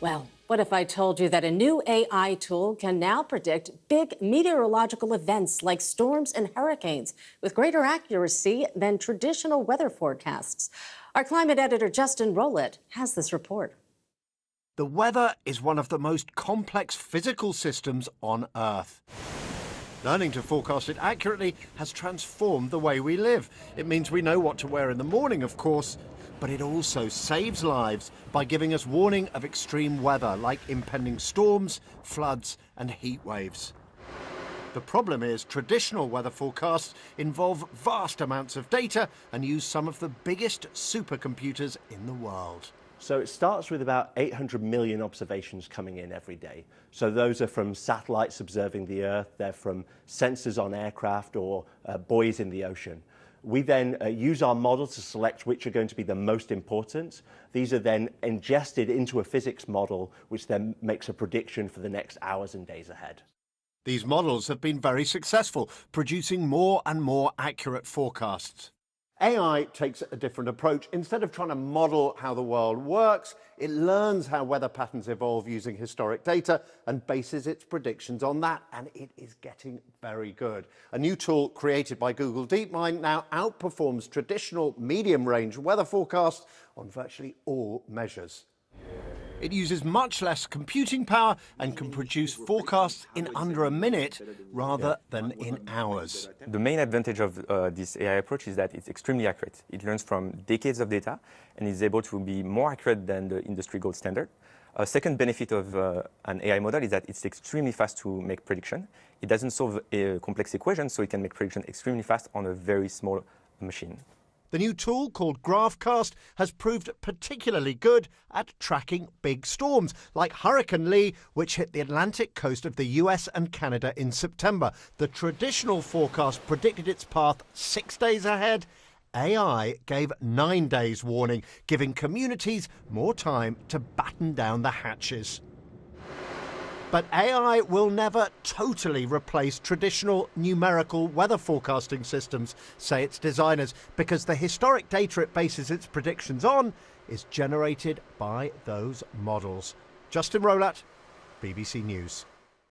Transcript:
Well, what if I told you that a new AI tool can now predict big meteorological events like storms and hurricanes with greater accuracy than traditional weather forecasts? Our climate editor, Justin Rowlett, has this report. The weather is one of the most complex physical systems on Earth. Learning to forecast it accurately has transformed the way we live. It means we know what to wear in the morning, of course, but it also saves lives by giving us warning of extreme weather like impending storms, floods and heat waves. The problem is traditional weather forecasts involve vast amounts of data and use some of the biggest supercomputers in the world. So it starts with about 800 million observations coming in every day. So those are from satellites observing the Earth, they're from sensors on aircraft or buoys in the ocean. We then use our model to select which are going to be the most important. These are then ingested into a physics model, which then makes a prediction for the next hours and days ahead. These models have been very successful, producing more and more accurate forecasts. AI takes a different approach. Instead of trying to model how the world works, it learns how weather patterns evolve using historic data and bases its predictions on that, and it is getting very good. A new tool created by Google DeepMind now outperforms traditional medium-range weather forecasts on virtually all measures. It uses much less computing power and can produce forecasts in under a minute rather than in hours. The main advantage of this AI approach is that it's extremely accurate. It learns from decades of data and is able to be more accurate than the industry gold standard. A second benefit of an AI model is that it's extremely fast to make prediction. It doesn't solve a complex equation, so it can make prediction extremely fast on a very small machine. The new tool, called GraphCast, has proved particularly good at tracking big storms, like Hurricane Lee, which hit the Atlantic coast of the US and Canada in September. The traditional forecast predicted its path 6 days ahead. AI gave 9 days warning, giving communities more time to batten down the hatches. But AI will never totally replace traditional numerical weather forecasting systems, say its designers, because the historic data it bases its predictions on is generated by those models. Justin Rowlett, BBC News.